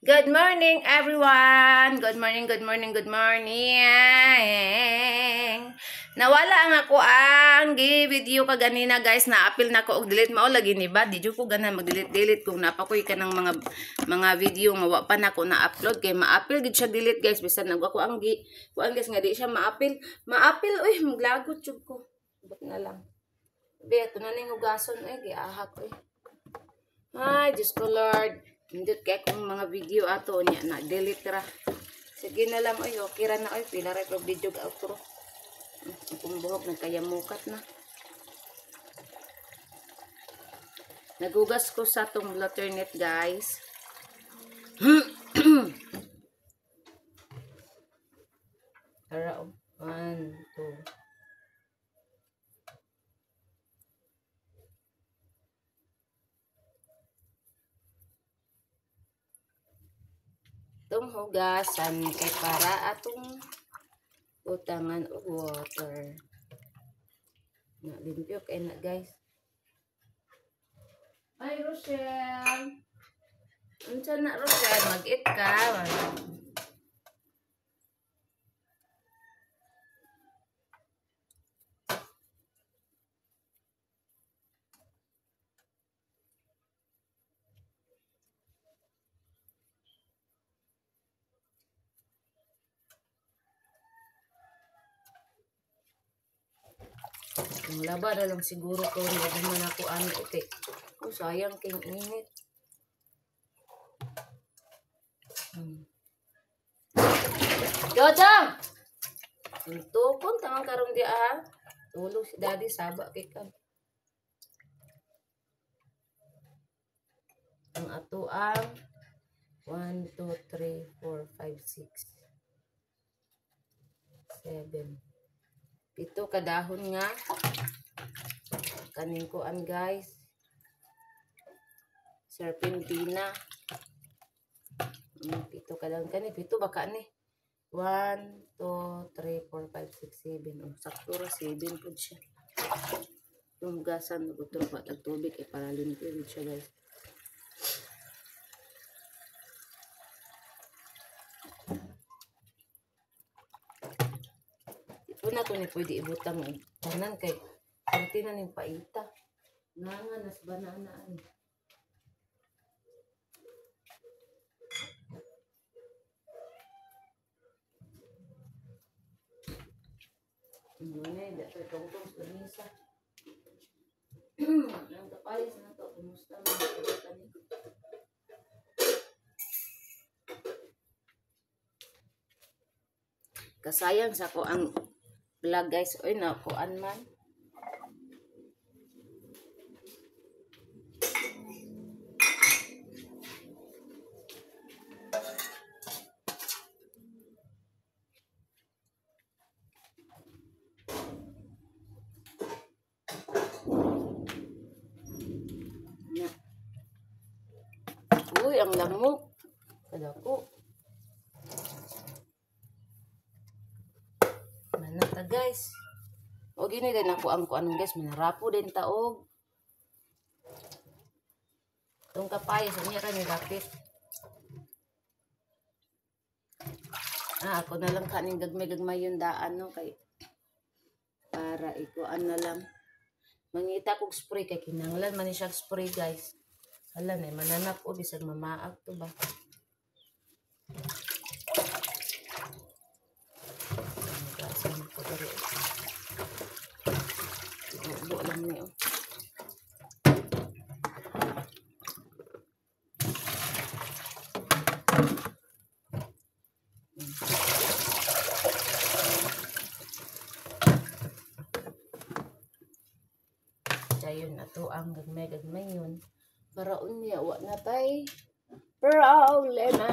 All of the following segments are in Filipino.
Good morning, everyone! Good morning, good morning, good morning! Nawala ang ako ang video ka ganina, guys. Na-apil na ko og delete mao lagi ni ba? Di jud ko ganahan mag-delete kung napakoy ka ng mga video nga wa pa nako na-upload kay ma-apil gid siya delete, guys. Bisan nagwa ko ang guys nga di siya ma-apil. Ma-apil uy, maglagot jud ko. Bot na lang. Be, ito na ning hugason giahak Ay, Diyos ko Lord. Hindi kaya kung mga video ato niya na delete ra. Sige na lang oy, okay ra na oy, pila ra ko video ga outro. Kung buhok nagkayamukat na. Nagugas ko sa tong Lotternet, guys. Tara oh. 1, 2. Itong hugasan kay para atong utangan og water. Na limpyo kay na, guys. Ay, Rochelle. Unsa na, Rochelle? Mag-eat ka. Ang laba na lang siguro ko hindi man ako ano okay. Oh, sayang king init. Jojo! Tukon tamang karon di tulog si daddy saba kay kan. Ang ato ang 1, 2, 3, 4, 5, 6, 7. Pito kadahon nga kaning kuan, guys. Serpentina. Pito kadahon kani, pito baka ni. 1, 2, 3, 4, 5, 6, 7. Oh, sakto ra 7 pud siya. Yung gasan butol pa tag tubig para limpyo siya, guys. Una to ni pwede ibutang tanan kay konti na ning paita. Nga nas banana ani. Ngone da to tongtong sa misa. Nang kapalis na to kumusta man kani. Kasayang sa ko ang vlog, guys. Oy na kuan man. Uy, ang lamok. Kadako. Manata, guys. O gini din ako ang kuan, guys. Manarapo din taog. Itong kapayas, niya kami lapit. Ako na lang kaning gagmay-gagmay yung daan, no? Kay para ikuan na lang. Mangita kong spray kay kinanglan man siya spray, guys. Hala na, mananap o bisag mamaag to ba? Magasan ko dali. Ibubo lang niyo. Dayon na to ang gagmay-gagmay yun. Para unya wa na tay problema.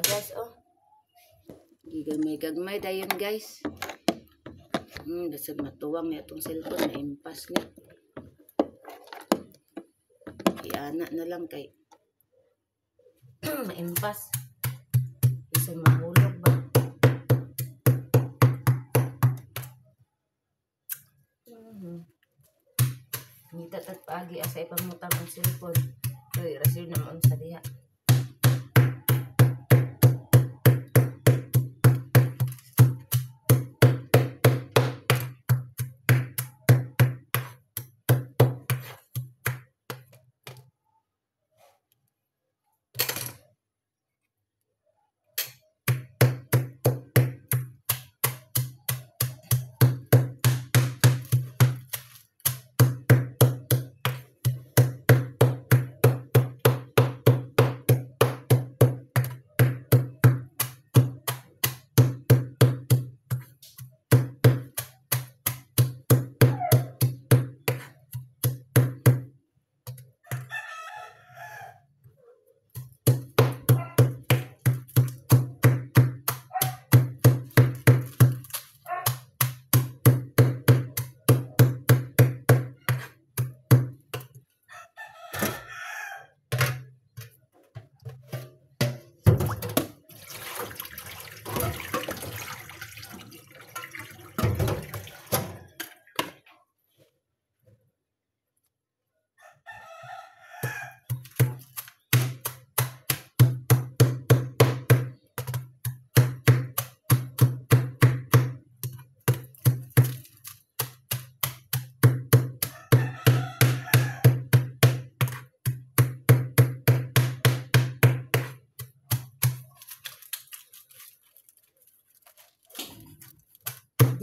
Guys, oh. Gigagmay dayon, guys. Dasag matuwang niya itong cellphone na impas niya. Iana na lang kay maimpas. Isang mahulog ba? kita tagpagi asa ipamutang ang cellphone. So, i-receive naman sa diha.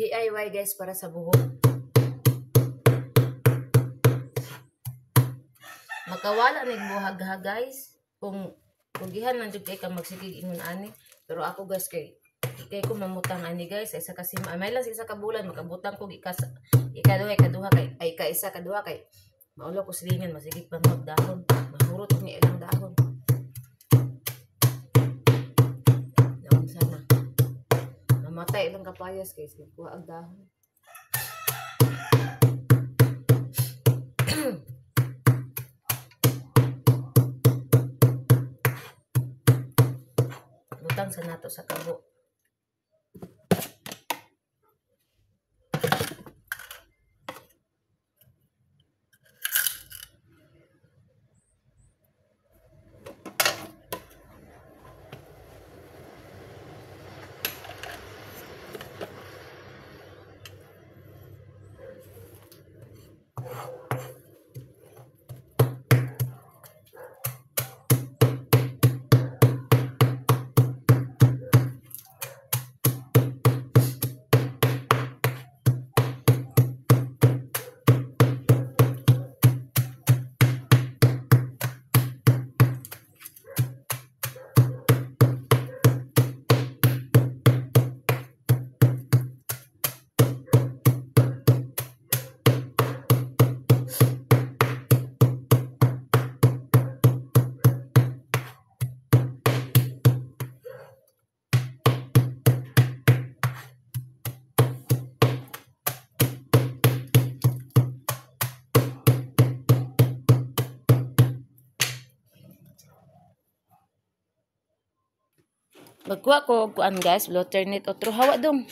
DIY guys para sa buhok. Makawala ning buhag ha guys. Kung pugihan man jud kay ka magsigig ingon ani. Pero ako guys kay ko mamutang ani guys isa kasi may lang isa ka bulan makabutang ko ikaduha kay ay ka isa kaduha kay maulo ko silingan masigig pa mag dahon. Mahurot ni ilang dahon. Daon sana. Matay ilang kapayas guys, kuha ang dahon. Butang sa nato sa kabo. Magkuha ko kuan guys, alternate otro hawa dong.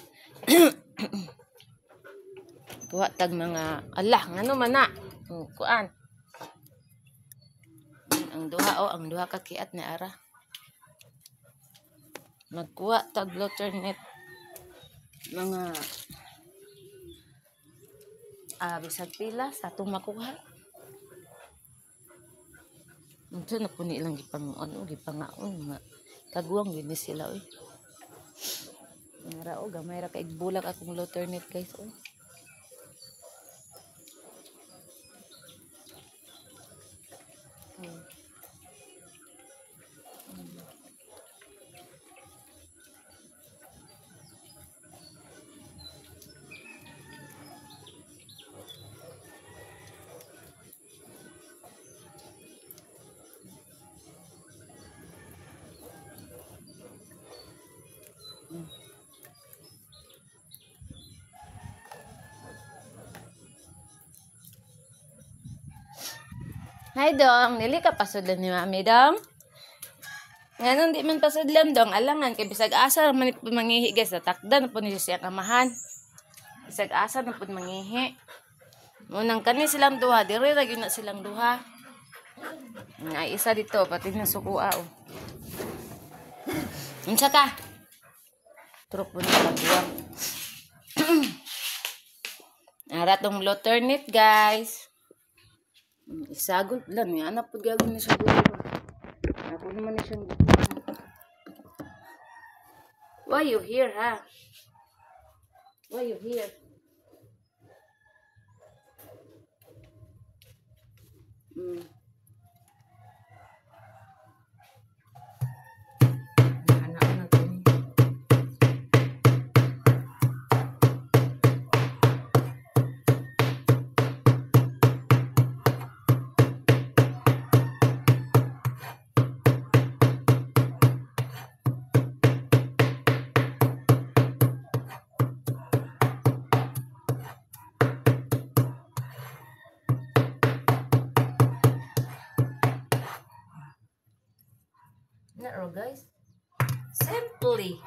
Kuha tag mga Allah ngano man na. Kuan. Ang duha ka kiat ni ara. Magkuha tag alternate mga bisag pila sa atong makuha. Unsa na po nilang gipangaon nga kaguwang gini sila oy. Ngara o gamay ra kay bulag akong alternate guys oy. Hi dong, nili ka pasudlan ni mami dong. Nganon di man pasudlan dong, alangan kay bisag asa man mangihi guys, takdan po ni siya kamahan. Bisag asa na pud mangihi. Munang kani silang duha, dire ra gyud na silang duha. Ay isa dito pati na sukua oh. Unsa ka? Trup mo na buwang. Ara tong low turnip guys. Isagol lang ni anak pud gagawin ni sa buwan. Ako naman ni siyang. Why you here ha? Why you here? Naro guys. Simply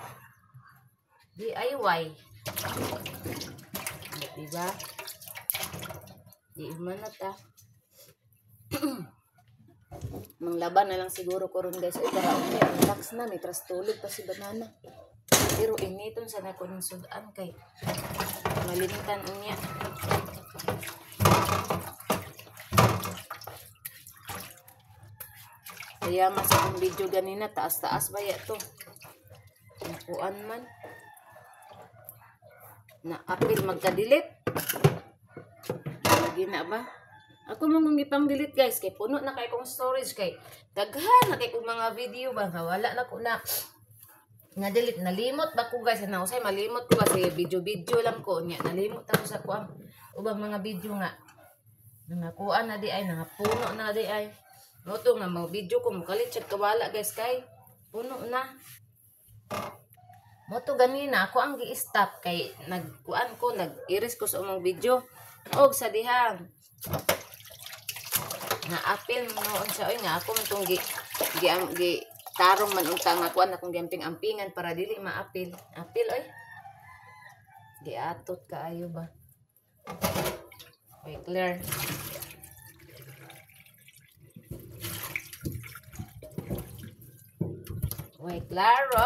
DIY. Diba? Di man na ta. Manglaban na lang siguro ko ron guys. Ay, para relax na. May trastulog pa si banana. Pero initon sa na ko ng sudan kay malinitan niya. Kaya mas ang video ganina, taas-taas ba ya to? Kuan man. Na-apil magka-delete. Lagi na ba? Ako mong ipang delete guys, kay puno na kay kong storage kay daghan na kay kong mga video ba nga wala na ko na delete. Nalimot ba ko guys, na usay malimot ko kasi video lang ko nya. Nalimot ako sa kuan ubang mga video nga. Nangakuan na di ay, nangapuno na di ay. Moto nga mga video ko mukalit siya kawala guys kay puno na. Moto ganina ako ang gi-stop kay nagkuan ko, nag-iris ko sa umang video. Og sa dihang na-apil mo sa oy nga ako mong gi tarong man unta nga kuan akong gamping-ampingan para dili ma-apil. Apil oy. Giatot kaayo ba. Oy clear. Oy claro.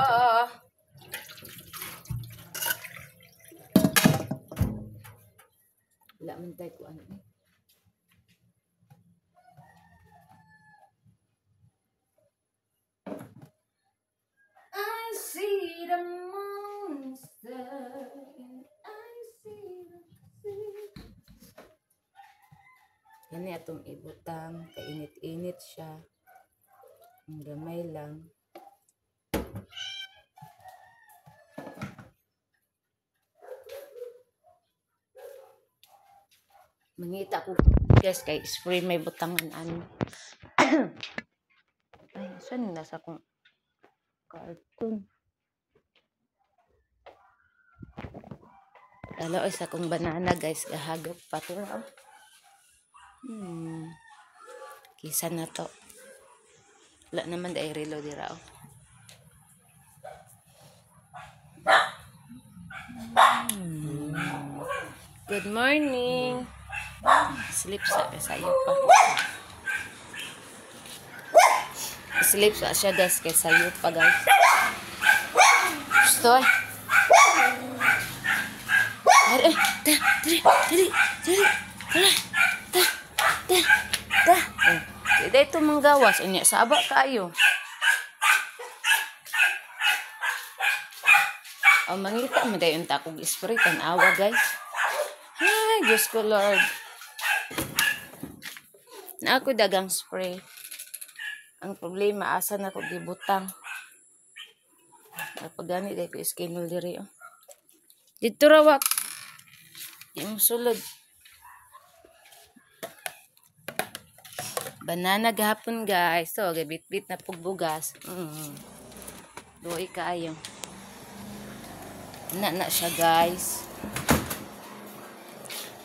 Wala man tayo kuan eh. I see the monster and I see the sea. Yan atong ibutang, kainit-init siya. Ang gamay lang. Mangita ko guys kay spray may butangan ano. Ay, saan nasa kong cartoon? Dalo isa kong banana guys, gahagop pa to. Kisa na to. Wala naman dahil reload dira oh. Good morning. Sleep sa sayo pa. Sleep sa siya guys kay sayo pa guys. Gusto eh. Ay, dali. Hindi ito manggawas. Inya, saba kayo. Mangita mo dayon takong spray. Tanawa guys. Ay, Diyos ko Lord. Na ako dagang spray. Ang problema, asa na ko gibutang. Kapag gani, dahil ko iskinul diri. Oh. Dito rawak. Yung sulod. Banana gahapon guys. So, gabit-bit na pugbugas. Doy kaayo. Na siya guys.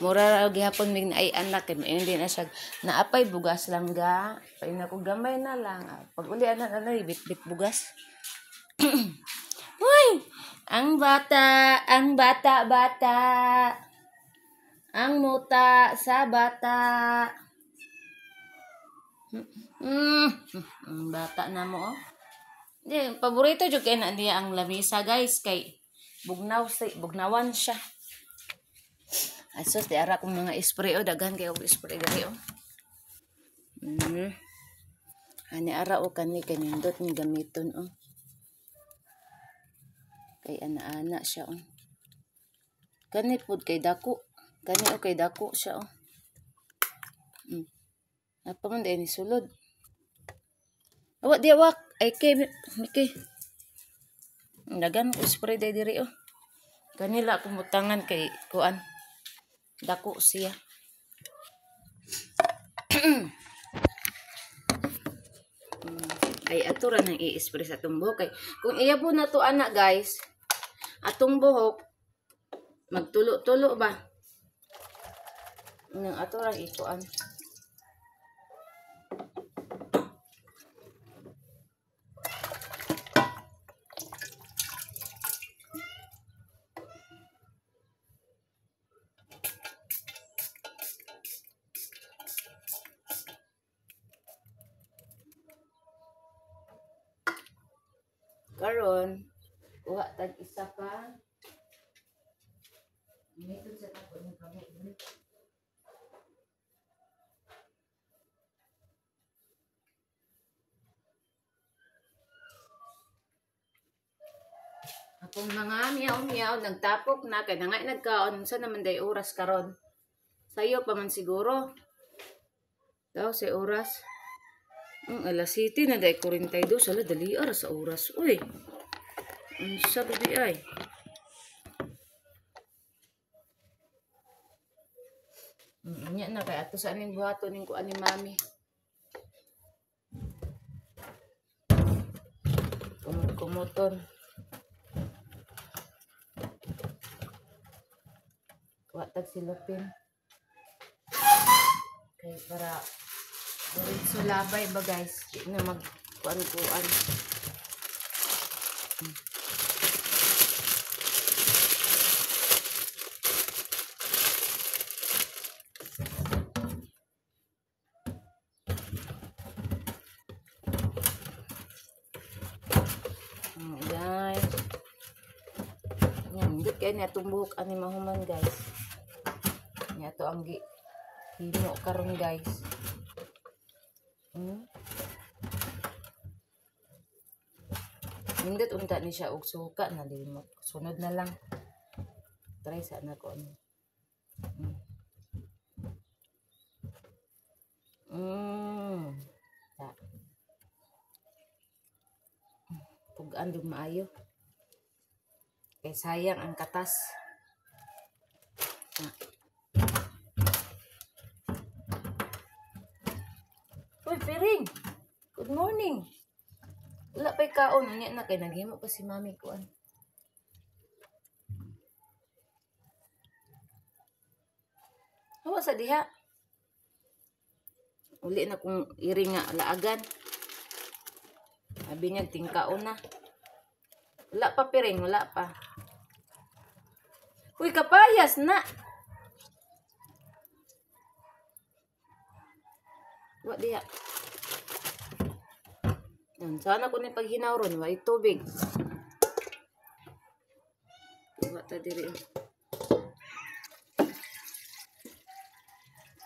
Mura gihapon mig ay anak kay hindi na siya naapay bugas lang ga. Pay na ko gamay na lang. Pag uli anak na bit-bit bugas. Uy! Ang bata. Ang muta sa bata. Bata na mo, oh. Di, paborito jud kay na niya ang lamisa, guys, kay bugnawan siya. Asos di ara kong mga spray, oh, daghan kay og spray diri, oh. Ani ara o kani kanindot ni gamiton, oh. Kay ana-ana siya, oh. Kani pud kay dako. Kani o kay dako siya, oh. Apa man dai ni sulod. Awak dia wak. Ay kay Miki. Dagan ko spray dai diri, oh. Kanila kumutangan kay kuan. Dako siya. Ay ato ra nang i-spray sa atong buhok kay kung iya po na to anak, guys, atong buhok magtulo-tulo ba. Nang ato ra ikuan. Karon, kuha tag isa pa. Ito sa tako ng kamay. Akong mga miyaw-miyaw nagtapok na kay nangay nagkaon sa naman day oras karon. Sayo pa man siguro. Daw sa oras. Alas 7 na day 42 sala dali ara sa oras. Uy. Unsa ba di ay? Nya na kay ato sa aning buhaton ning kuan ni mami. Kumuton. Kuha silupin. Kay para diretso labay ba, guys? Di na magkuan-kuan. Guys. Yan, hindi kaya niya tumbuhok ani mahuman, guys. Niya to ang himo karon, guys. Mindot unta ni siya og suka na limot. Sunod na lang. Try sa na ko. Pugaan yung maayo. Kaya sayang ang katas. Uy, Piring! Good morning! Wala pa'y kaon. Unya na kay naghimo pa si mami ko. Hawa sa diha. Uli na kung iri nga laagan. Sabi niya tingkaon na. Wala pa, Piring. Wala pa. Uy, kapayas na! Wa diha. Sana ko ni paghinaw ron, wa tubig. Wa ta diri.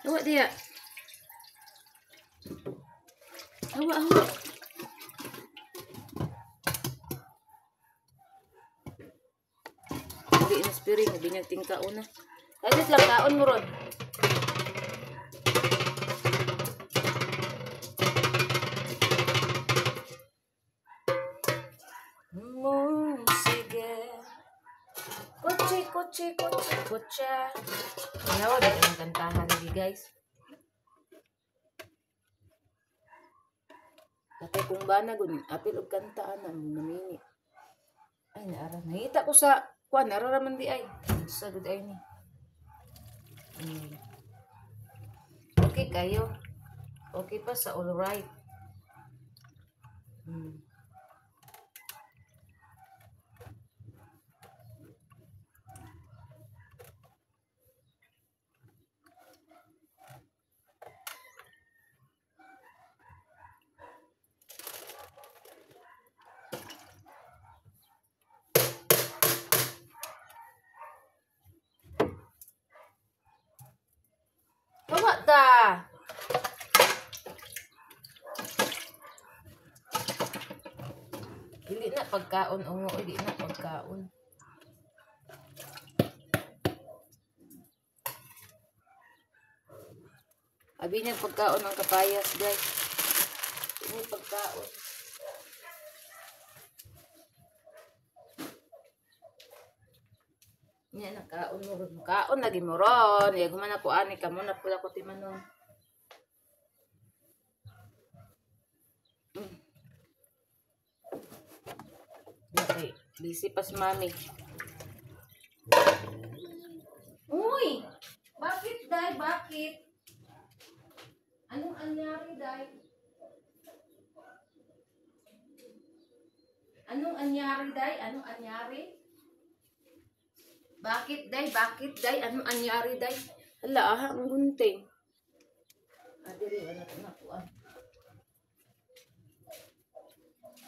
Wa diha. Hawa. Hindi na spiring, hindi niya tingkaon na. Kahit lang kaon mo ron. Kotse. Ayaw, dahil ang kantahan lagi, guys. Katay kung ba na gunin, apil og kantaan na namini. Ay, naara. Nangita ko sa, kuan, nararaman di ay. Sa good ay ni. Okay kayo. Okay pa sa all right. pagkaon ungo, di na pagkaon. Abi niya pagkaon ng kapayas, guys. Ini pagkaon. Niya nakaon mo ron. Kaon lagi mo ron. Ya gumana ko ani ka mo na pula ko timanon. Okay, busy pa si mami. Uy! Bakit, Day? Bakit? Anong anyari, Day? Anong anyari, Day? Anong anyari? Bakit, Day? Bakit, Day? Anong anyari, Day? Hala, ang gunting. Dili, wala ito nakuha.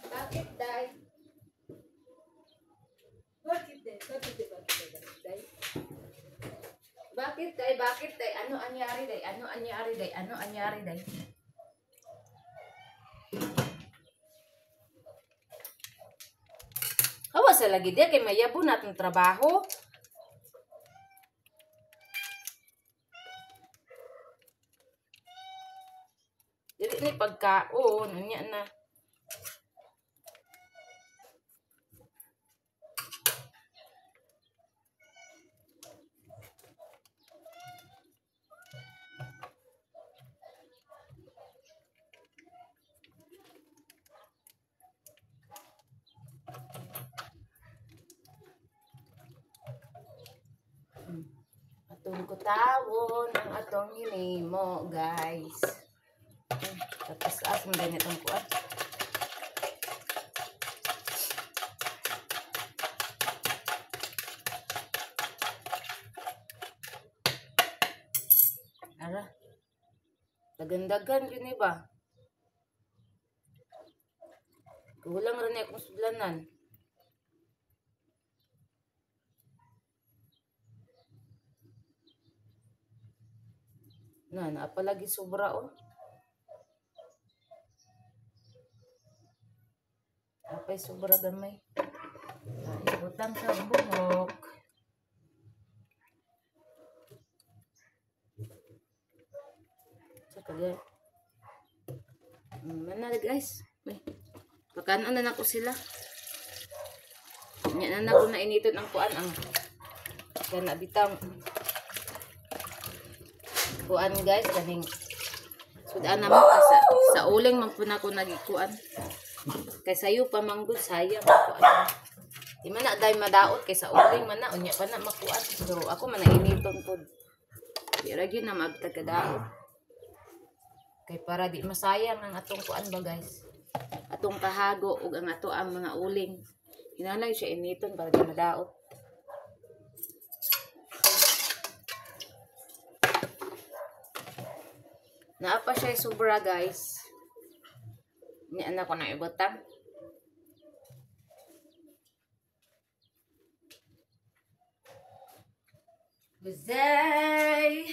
Bakit, Day? Bakit, Day? Bakit, Day? Bakit, Day? Bakit, Day? Bakit, Day? Ano anyari, Day? Ano anyari, Day? Ano anyari, Day? Hawa sa lagi, Day. Kay mayabo natong trabaho. Dili ni pagkaon. Anya na. Atong kutawon ang atong hinimo, guys. Tapos asong ganyan itong kuwan. Ara. Dagan-dagan yun iba. Kulang rin akong sudlanan. Na palagi sobra oh. Apay sobra gamay. Ibutang sa buhok. Saka yan. Mana guys. Pagkanon na ako sila. Yan na ako na initon ang kuan ang kana bitang kuan guys kaning sudan na mo sa uling man pud ako nagikuan kay sayo pa manggod sayang kuan di man na day madaot kay sa uling man na unya pa na makuan so ako man na initon pud di ra gyud na magtagadaot kay para di masayang ang atong kuan ba guys atong kahago ug ang ato ang mga uling hinalay siya initon para di madaot. Naapa siya sobra guys. Ni anak ko na ibutang. Guzay.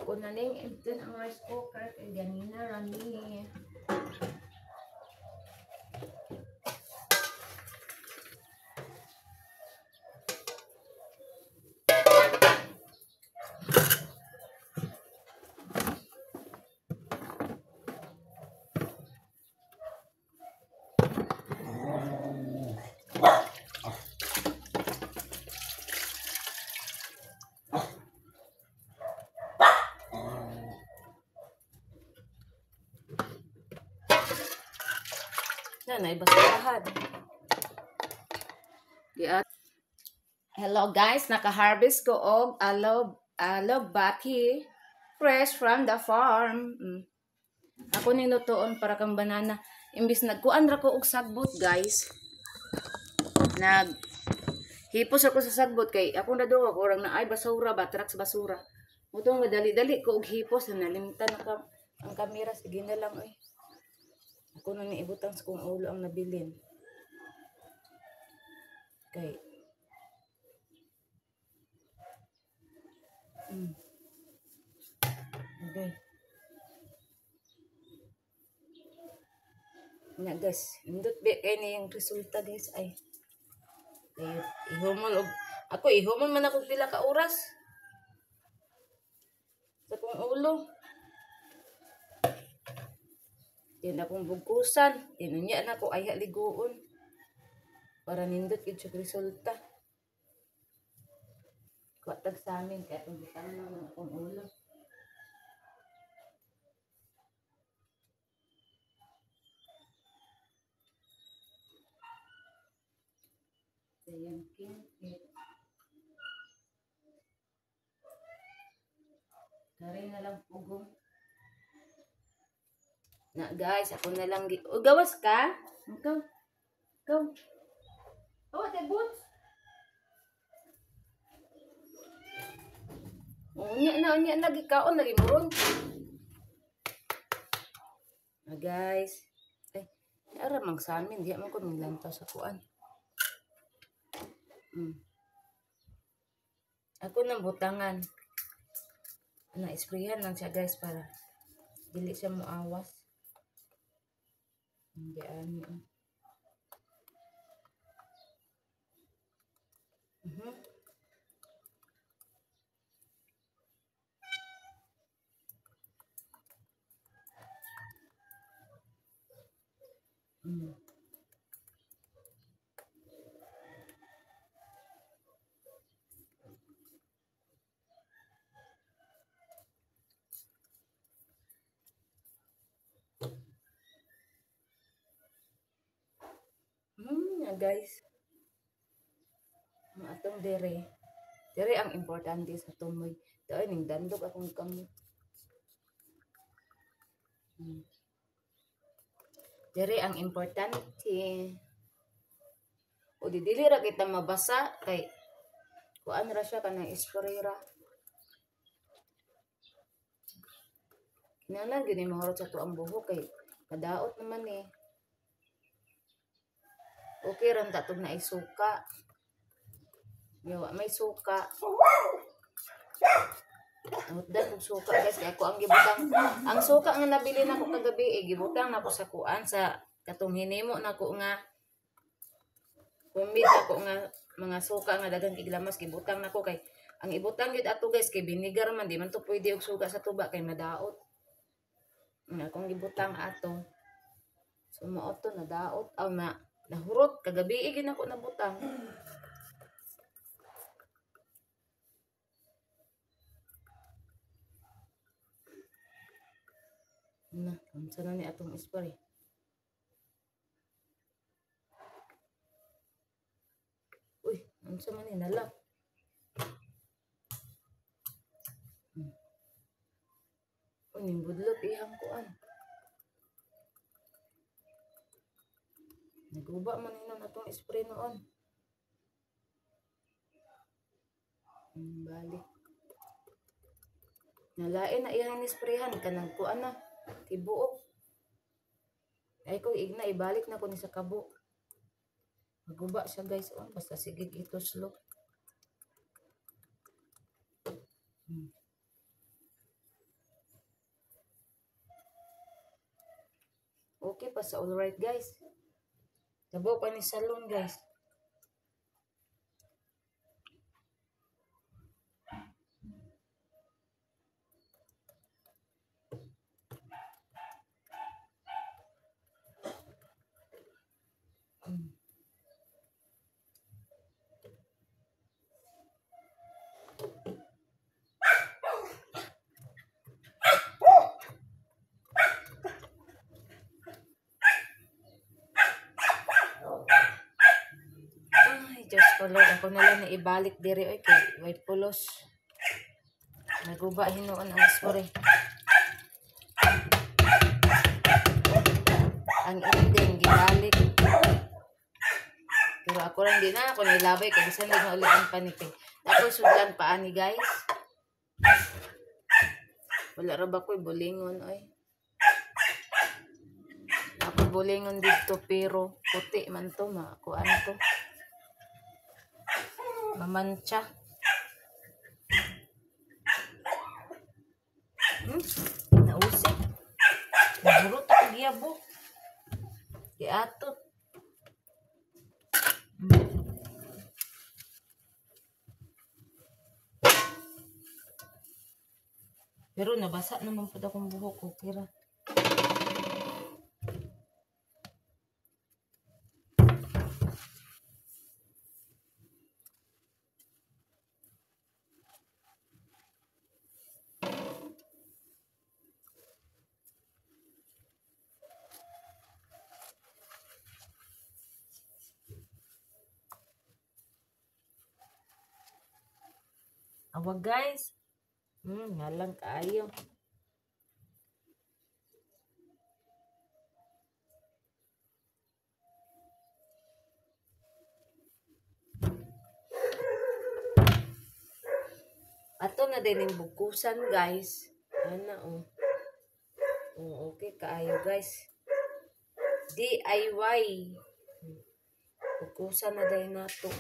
Ako na ning empty ang rice cooker kay ganina rami. Nay basahan. Hello guys, naka-harvest ko og alogbaki fresh from the farm. Ako nilutoon para kang banana. Imbis nagkuan ra ko og sagbot guys. Hipos ako sa sagbot kay ako na daw ako orang na ay basura ba trucks basura. Mutong madali-dali ko og hipos na nalimtan na ang kamera sige na lang oy. Ako na ni ibutang sa kong ulo ang nabilin. Kay Okay. Na guys, indot be kay ni yung resulta guys ay. Ihumol og ako ihumol man ako pila ka oras. Sa kong ulo. Yan akong bugkusan. Inunya na ko ay liguon. Para nindot yun siya resulta. Kuwatag sa amin kaya itong bitang ng akong ulo. Sayang kinkit. Kari na lang pugong. Na guys, ako na lang o gawas ka? Ikaw. Ikaw. Oh, te boots. Unya na gikaon lagi muron. Na guys. Ay, ara mang sa amin, di man ko nilantaw sa kuan. Ako nang butangan. Na-sprayan lang siya guys para dili siya muawas. Hindi ani. Guys. Ang atong dere. Dere ang importante sa tumoy. Dahil ning dandog akong kamot. Dere ang importante. O didili ra kita mabasa kay kuan ra siya kanang isprayra. Kinahanglan gyud ni mahurot sa tuang buhok kay kadaot naman eh. Okay ran tatog na isuka. Yawa may suka. Amot kog suka guys kay ako ang gibutang. Ang suka nga nabili nako kagabi gibutang nako sa kuan sa katong hinimo nako nga kumit ako nga mga suka nga daghang kiglamas gibutang nako kay ang ibutang gyud ato guys kay vinegar man di man to pwede og suka sa tuba kay madaot. Nga akong gibutang ato. Sumuot to nadaot aw na nahurot kagabi igin ako nabutang. Na, unsa na ni atong spray? Uy, unsa man ni nala? Uy, nimbudlot ihang kuan. Naguba man hinon atong spray noon. Balik. Nalain na iyang nisprayhan kanang kuan na tibuok. Ay ko igna ibalik na ko ni sa kabo. Naguba siya guys basta sige ito slow. Okay pa sa all right guys. Tabo pa ni salon guys. Lord, ako na lang na ibalik diri oy kay white pulos. Naguba hinuon ang spray. Ang ending gibalik. Pero ako ra hindi na ako nilabay kay bisan nga ulian pa ni kay. Tapos sudlan pa ani guys. Wala ra ba ko'y bulingon oy. Ako bulingon dito pero puti man to kuan to. Mamantsa. Nausik. Nagurot ako giyabo. Giatot. Pero nabasa naman po akong buhok. Okay ra. Awag guys. Ngalang kaayo. Ato na din yung bukusan guys. Ano okay kaayo guys. DIY. Bukusan na din nato.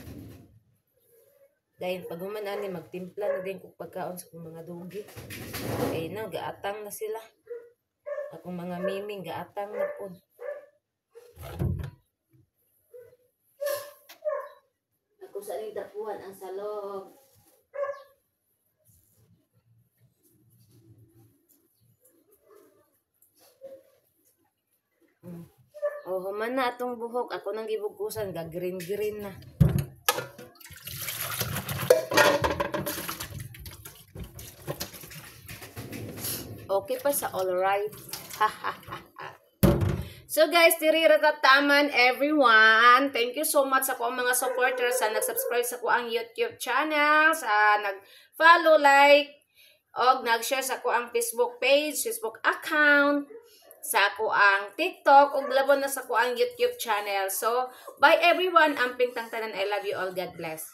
Dahil pag human ani magtimpla na din kung pagkaon sa kong mga dugi. Eh na, gaatang na sila. Akong mga miming, gaatang na po. Ako sa rin dapuan ang salog. Human na atong buhok. Ako nang gibukusan, ga-green-green na. Okay pa sa all right. So guys, diri ra taman everyone. Thank you so much sa ko mga supporters sa nag-subscribe sa ko ang YouTube channel, sa nag-follow, like, og nag-share sa ko ang Facebook page, Facebook account, sa ko ang TikTok, og labon na sa ko ang YouTube channel. So, bye everyone. Amping tangtanan. I love you all. God bless.